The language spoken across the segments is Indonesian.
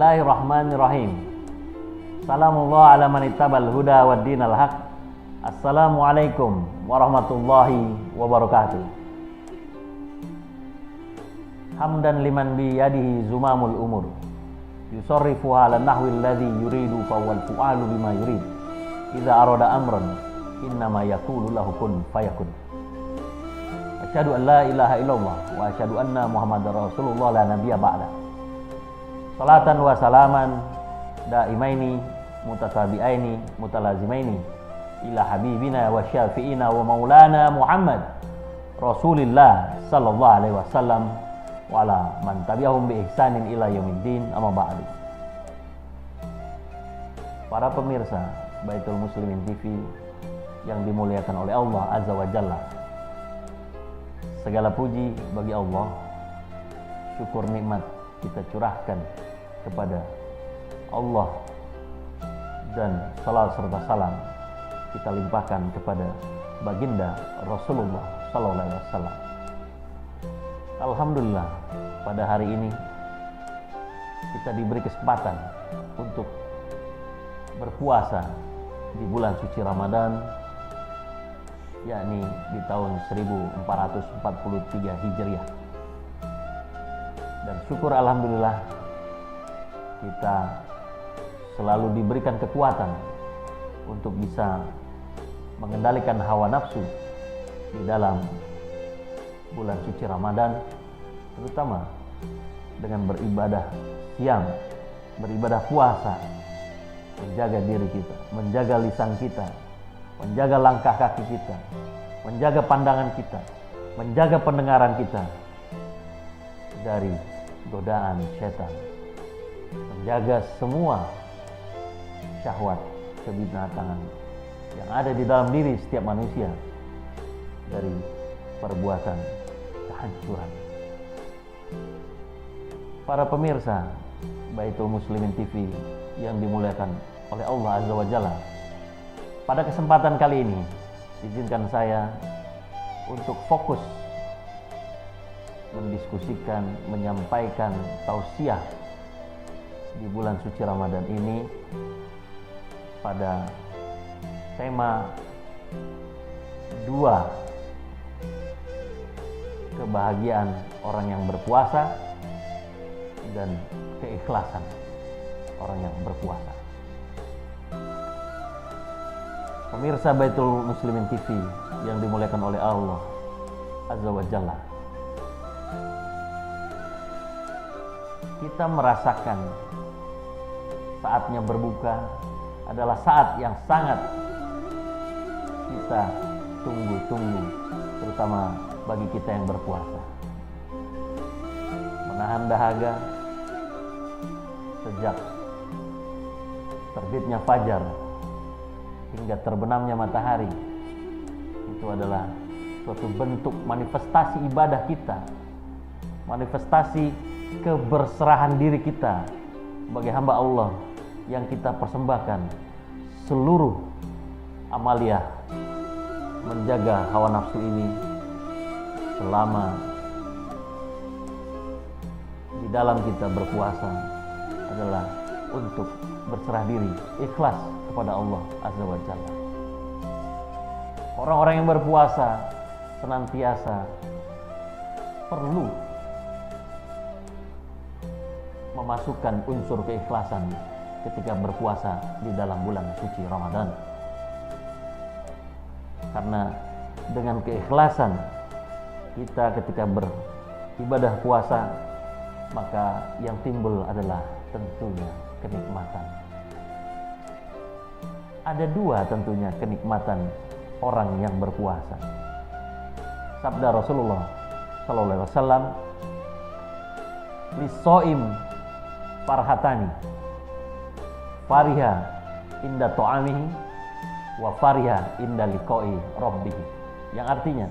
Bismillahirrahmanirrahim. Salamullah ala man ittabal huda wad dinal haq. Assalamualaikum warahmatullahi wabarakatuh. Hamdan liman biyadihi zumamul umur. Yusarrifuha ala nahwi alladhi yuridu fawwal fu'alu bima yurid. Idza arada amran innama yaqulu lahu kun fayakun. Asyhadu an la ilaha illallah wa asyhadu anna Muhammadar Rasulullah la nabiyya ba'da. Salatan wa salaman daimaini mutatabi'aini mutalazimaini ila habibina wa syafi'ina wa maulana Muhammad Rasulillah sallallahu alaihi wasallam wa ala man tabi'ahum bi ihsanin ila yaumiddin, amma ba'du. Para pemirsa Baitul Muslimin TV yang dimuliakan oleh Allah Azza wa Jalla, segala puji bagi Allah, syukur nikmat kita curahkan kepada Allah, dan salat serta salam kita limpahkan kepada baginda Rasulullah sallallahu alaihi wasallam. Alhamdulillah, pada hari ini kita diberi kesempatan untuk berpuasa di bulan suci Ramadan, yakni di tahun 1443 Hijriah. Dan syukur alhamdulillah kita selalu diberikan kekuatan untuk bisa mengendalikan hawa nafsu di dalam bulan suci Ramadan, terutama dengan beribadah siang, beribadah puasa, menjaga diri kita, menjaga lisan kita, menjaga langkah kaki kita, menjaga pandangan kita, menjaga pendengaran kita dari godaan setan, menjaga semua syahwat kebinatangan yang ada di dalam diri setiap manusia dari perbuatan kehancuran. Para pemirsa Baitul Muslimin TV yang dimuliakan oleh Allah Azza wa Jalla, pada kesempatan kali ini izinkan saya untuk fokus mendiskusikan, menyampaikan tausiah di bulan suci Ramadan ini pada tema 2 kebahagiaan orang yang berpuasa dan keikhlasan orang yang berpuasa. Pemirsa Baitul Muslimin TV yang dimuliakan oleh Allah Azza wa Jalla, kita merasakan saatnya berbuka adalah saat yang sangat kita tunggu-tunggu, terutama bagi kita yang berpuasa. Menahan dahaga sejak terbitnya fajar hingga terbenamnya matahari, itu adalah suatu bentuk manifestasi ibadah kita, manifestasi keberserahan diri kita sebagai hamba Allah yang kita persembahkan seluruh amaliyah menjaga hawa nafsu ini selama di dalam kita berpuasa adalah untuk berserah diri, ikhlas kepada Allah Azza wa Jalla. Orang-orang yang berpuasa senantiasa perlu memasukkan unsur keikhlasan ketika berpuasa di dalam bulan suci Ramadan. Karena dengan keikhlasan kita ketika beribadah puasa, maka yang timbul adalah tentunya kenikmatan. Ada 2 tentunya kenikmatan orang yang berpuasa. Sabda Rasulullah sallallahu alaihi wasallam, "Lis-shaim farhatani, fariha inda ta'amihi wa fariha inda liqa'i rabbih." Yang artinya,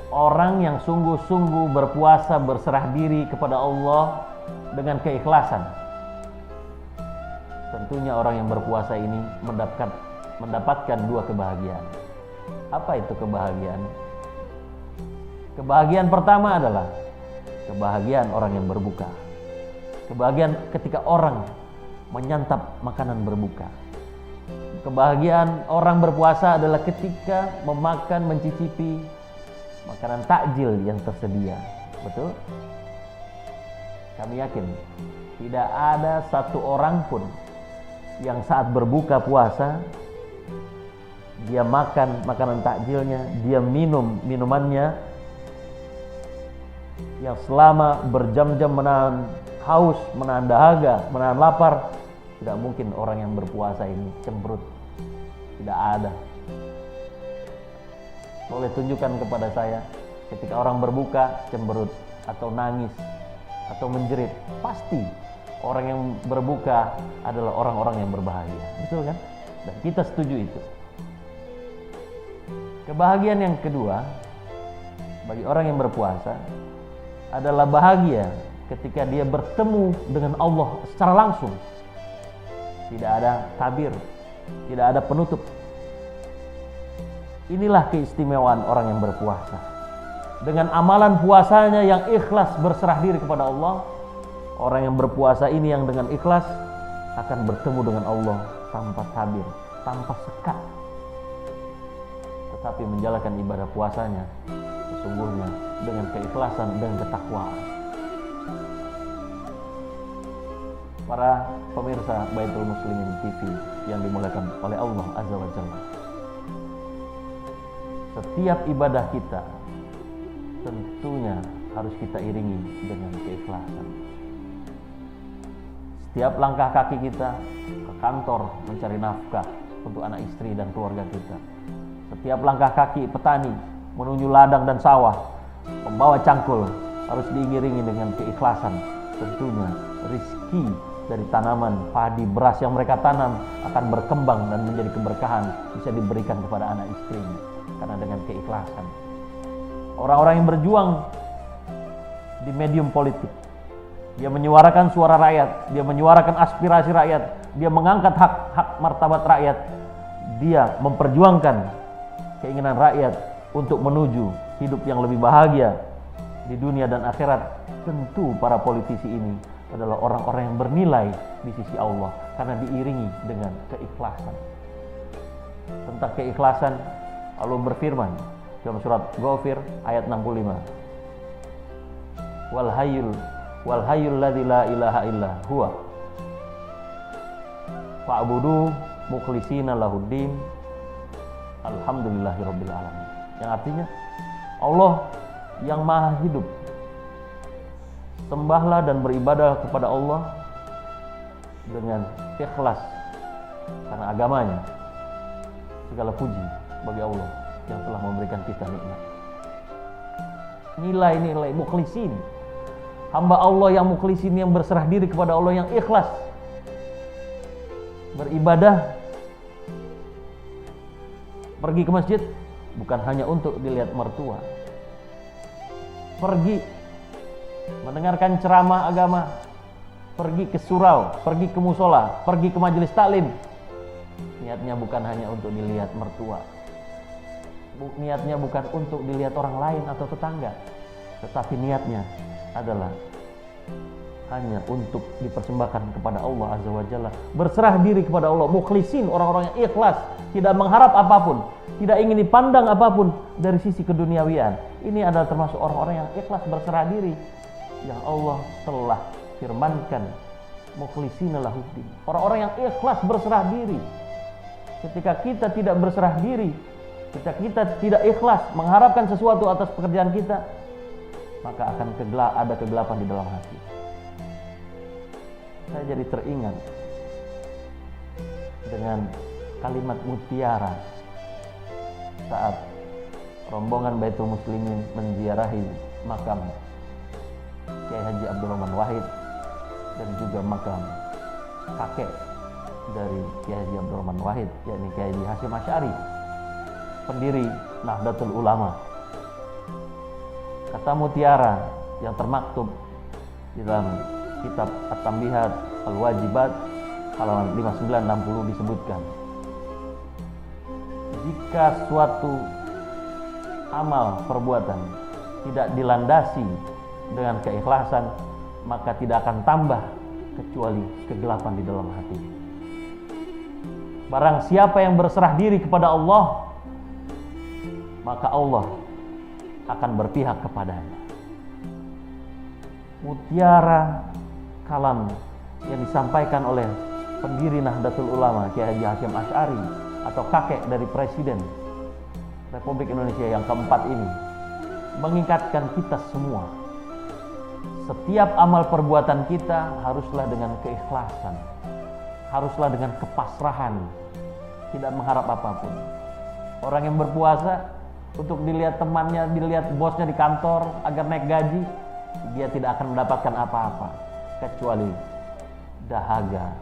orang yang sungguh-sungguh berpuasa berserah diri kepada Allah dengan keikhlasan, tentunya orang yang berpuasa ini mendapatkan 2 kebahagiaan. Apa itu kebahagiaan? Kebahagiaan pertama adalah kebahagiaan orang yang berbuka. Kebahagiaan ketika orang menyantap makanan berbuka. Kebahagiaan orang berpuasa adalah ketika memakan, mencicipi makanan takjil yang tersedia. Betul? Kami yakin tidak ada satu orang pun yang saat berbuka puasa dia makan makanan takjilnya, dia minum minumannya yang selama berjam-jam menahan haus, menahan dahaga, menahan lapar. Tidak mungkin orang yang berpuasa ini cemberut. Tidak ada. Boleh tunjukkan kepada saya ketika orang berbuka cemberut atau nangis atau menjerit. Pasti orang yang berbuka adalah orang-orang yang berbahagia. Betul kan? Dan kita setuju itu. Kebahagiaan yang kedua bagi orang yang berpuasa adalah bahagia ketika dia bertemu dengan Allah secara langsung. Tidak ada tabir, tidak ada penutup. Inilah keistimewaan orang yang berpuasa. Dengan amalan puasanya yang ikhlas berserah diri kepada Allah, orang yang berpuasa ini yang dengan ikhlas akan bertemu dengan Allah tanpa tabir, tanpa sekat. Tetapi menjalankan ibadah puasanya sesungguhnya dengan keikhlasan dan ketakwaan. Para pemirsa Baitul Muslimin TV yang dimuliakan oleh Allah Azza wa Jalla, setiap ibadah kita tentunya harus kita iringi dengan keikhlasan. Setiap langkah kaki kita ke kantor mencari nafkah untuk anak istri dan keluarga kita, setiap langkah kaki petani menuju ladang dan sawah membawa cangkul harus diiringi dengan keikhlasan. Tentunya rizki dari tanaman padi beras yang mereka tanam akan berkembang dan menjadi keberkahan, bisa diberikan kepada anak istrinya karena dengan keikhlasan. Orang-orang yang berjuang di medium politik, dia menyuarakan suara rakyat, dia menyuarakan aspirasi rakyat, dia mengangkat hak martabat rakyat, dia memperjuangkan keinginan rakyat untuk menuju hidup yang lebih bahagia di dunia dan akhirat. Tentu para politisi ini adalah orang-orang yang bernilai di sisi Allah karena diiringi dengan keikhlasan. Tentang keikhlasan Allah berfirman dalam surat Ghafir ayat 65. Wal hayyul ladzi la ilaha illa huwa fa'budu mukhlishina lahuddin alhamdulillahirabbil alamin. Yang artinya Allah yang maha hidup, sembahlah dan beribadah kepada Allah dengan ikhlas karena agamanya. Segala puji bagi Allah yang telah memberikan kita nikmat. Nilai-nilai mukhlisin, hamba Allah yang mukhlisin, yang berserah diri kepada Allah, yang ikhlas beribadah, pergi ke masjid bukan hanya untuk dilihat mertua, pergi mendengarkan ceramah agama, pergi ke surau, pergi ke musola, pergi ke majelis taklim. Niatnya bukan hanya untuk dilihat mertua, niatnya bukan untuk dilihat orang lain atau tetangga, tetapi niatnya adalah hanya untuk dipersembahkan kepada Allah Azza wa Jalla, berserah diri kepada Allah, mukhlisin, orang-orang yang ikhlas, tidak mengharap apapun, tidak ingin dipandang apapun dari sisi keduniawian. Ini adalah termasuk orang-orang yang ikhlas berserah diri yang Allah telah firmankan, mukhlishina lahuddin, orang-orang yang ikhlas berserah diri. Ketika kita tidak berserah diri, ketika kita tidak ikhlas mengharapkan sesuatu atas pekerjaan kita, maka akan ada kegelapan di dalam hati. Saya jadi teringat dengan kalimat mutiara saat rombongan Baitul Muslimin menziarahi makam Kiai Haji Abdul Rahman Wahid dan juga makam kakek dari Kiai Haji Abdul Rahman Wahid, yakni Kiai Haji Hasyim Asy'ari, pendiri Nahdlatul Ulama. Kata mutiara yang termaktub di dalam kitab At-Tanbihat Al-Wajibat halaman 59-60 disebutkan, jika suatu amal perbuatan tidak dilandasi dengan keikhlasan, maka tidak akan tambah kecuali kegelapan di dalam hati. Barang siapa yang berserah diri kepada Allah, maka Allah akan berpihak kepadanya. Mutiara kalam yang disampaikan oleh pendiri Nahdlatul Ulama Kiai Haji Hasyim Asy'ari atau kakek dari Presiden Republik Indonesia yang keempat ini mengingatkan kita semua, setiap amal perbuatan kita haruslah dengan keikhlasan, haruslah dengan kepasrahan, tidak mengharap apapun. Orang yang berpuasa untuk dilihat temannya, dilihat bosnya di kantor agar naik gaji, dia tidak akan mendapatkan apa-apa kecuali dahaga,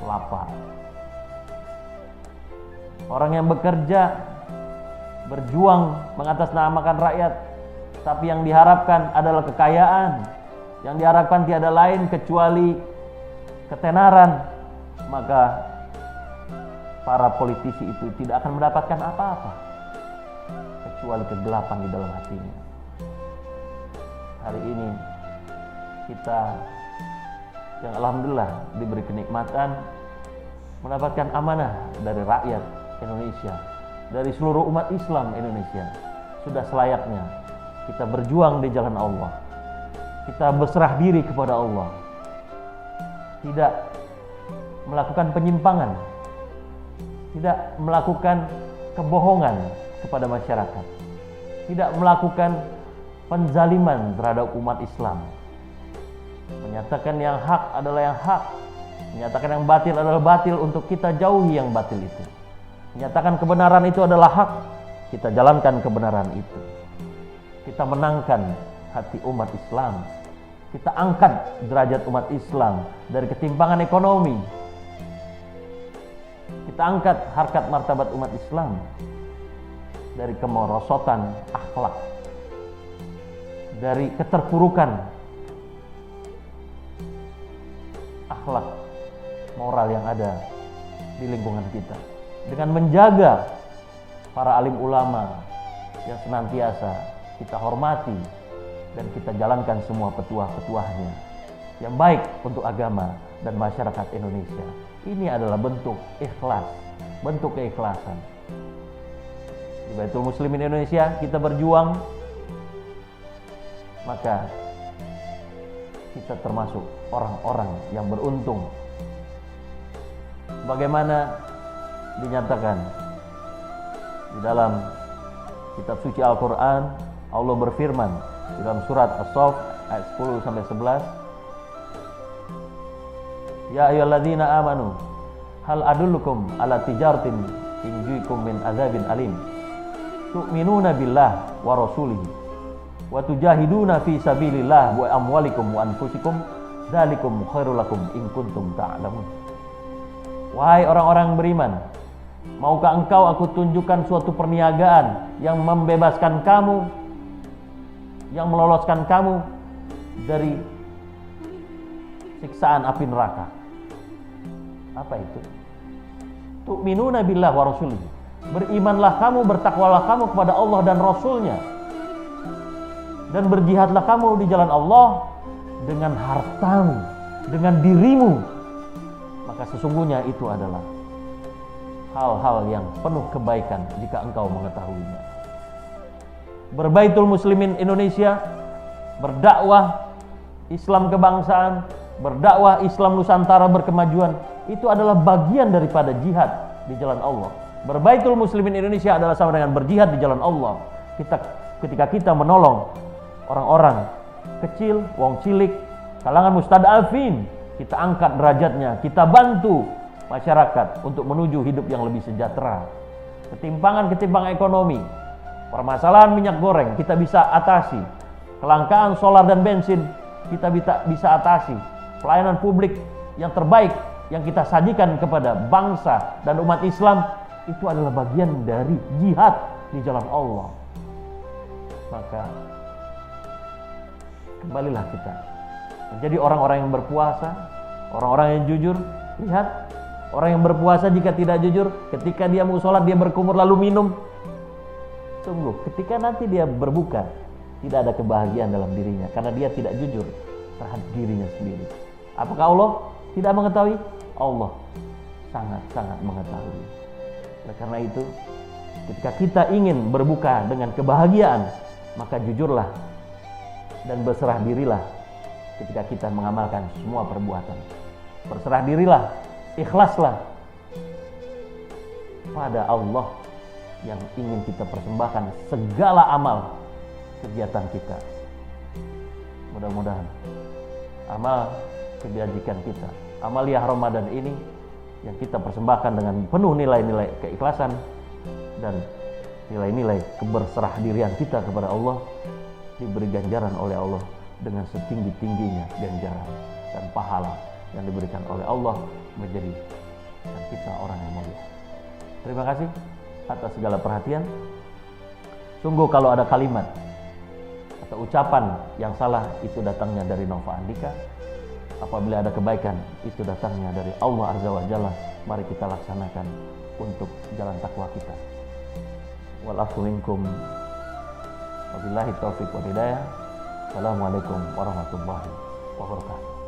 lapar. Orang yang bekerja, berjuang mengatasnamakan rakyat, tapi yang diharapkan adalah kekayaan, yang diharapkan tiada lain kecuali ketenaran, maka para politisi itu tidak akan mendapatkan apa-apa kecuali kegelapan di dalam hatinya. Hari ini kita yang alhamdulillah diberi kenikmatan mendapatkan amanah dari rakyat Indonesia, dari seluruh umat Islam Indonesia. Sudah selayaknya kita berjuang di jalan Allah, kita berserah diri kepada Allah, tidak melakukan penyimpangan, tidak melakukan kebohongan kepada masyarakat, tidak melakukan penzaliman terhadap umat Islam, menyatakan yang hak adalah yang hak, menyatakan yang batil adalah batil untuk kita jauhi yang batil itu, menyatakan kebenaran itu adalah hak, kita jalankan kebenaran itu, kita menangkan hati umat Islam, kita angkat derajat umat Islam dari ketimpangan ekonomi, kita angkat harkat martabat umat Islam dari kemerosotan akhlak, dari keterpurukan akhlak moral yang ada di lingkungan kita, dengan menjaga para alim ulama yang senantiasa kita hormati dan kita jalankan semua petuah-petuahnya yang baik untuk agama dan masyarakat Indonesia. Ini adalah bentuk ikhlas, bentuk keikhlasan. Di Baitul Muslimin Indonesia kita berjuang, maka kita termasuk orang-orang yang beruntung. Bagaimana dinyatakan di dalam kitab suci Al-Quran, Allah berfirman di dalam surat As-Saff ayat 10 sampai 11, Ya ayyuhalladzina amanu hal adullukum ala tijaratin tunjikum min azabin alim tu'minuna billah wa rasulihi wa tujahiduna fi sabilillah wa amwalikum wa anfusikum dzalikum khairul lakum in kuntum ta'lamun. Wahai orang-orang beriman, maukah engkau aku tunjukkan suatu perniagaan yang membebaskan kamu, yang meloloskan kamu dari siksaan api neraka? Apa itu? Tu'minuna billah wa rasulihi. Berimanlah kamu, bertakwalah kamu kepada Allah dan Rasulnya, dan berjihadlah kamu di jalan Allah dengan hartamu, dengan dirimu. Maka sesungguhnya itu adalah hal-hal yang penuh kebaikan jika engkau mengetahuinya. Berbaitul Muslimin Indonesia, berdakwah Islam kebangsaan, berdakwah Islam Nusantara berkemajuan, itu adalah bagian daripada jihad di jalan Allah. Berbaitul Muslimin Indonesia adalah sama dengan berjihad di jalan Allah. Ketika kita menolong orang-orang kecil, wong cilik, kalangan mustadafin, kita angkat derajatnya, kita bantu masyarakat untuk menuju hidup yang lebih sejahtera. Ketimpangan ekonomi, permasalahan minyak goreng kita bisa atasi, kelangkaan solar dan bensin kita bisa atasi, pelayanan publik yang terbaik yang kita sajikan kepada bangsa dan umat Islam, itu adalah bagian dari jihad di jalan Allah. Maka kembalilah kita menjadi orang-orang yang berpuasa, orang-orang yang jujur. Lihat, orang yang berpuasa jika tidak jujur, ketika dia mau sholat dia berkumur lalu minum. Sungguh, ketika nanti dia berbuka, tidak ada kebahagiaan dalam dirinya karena dia tidak jujur terhadap dirinya sendiri. Apakah Allah tidak mengetahui? Allah sangat-sangat mengetahui. Oleh karena itu, ketika kita ingin berbuka dengan kebahagiaan, maka jujurlah dan berserah dirilah ketika kita mengamalkan semua perbuatan. Berserah dirilah, ikhlaslah pada Allah yang ingin kita persembahkan segala amal kegiatan kita. Mudah-mudahan amal kebajikan kita, amaliyah Ramadan ini yang kita persembahkan dengan penuh nilai-nilai keikhlasan dan nilai-nilai keberserah dirian kita kepada Allah, diberi ganjaran oleh Allah dengan setinggi-tingginya ganjaran dan pahala yang diberikan oleh Allah, menjadi kita orang yang mulia. Terima kasih atas segala perhatian. Sungguh kalau ada kalimat atau ucapan yang salah, itu datangnya dari Nova Andika. Apabila ada kebaikan, itu datangnya dari Allah Azza wa Jalla. Mari kita laksanakan untuk jalan takwa kita. Wal afu minkum. Wabillahi taufiq wal hidayah. Assalamualaikum warahmatullahi wabarakatuh.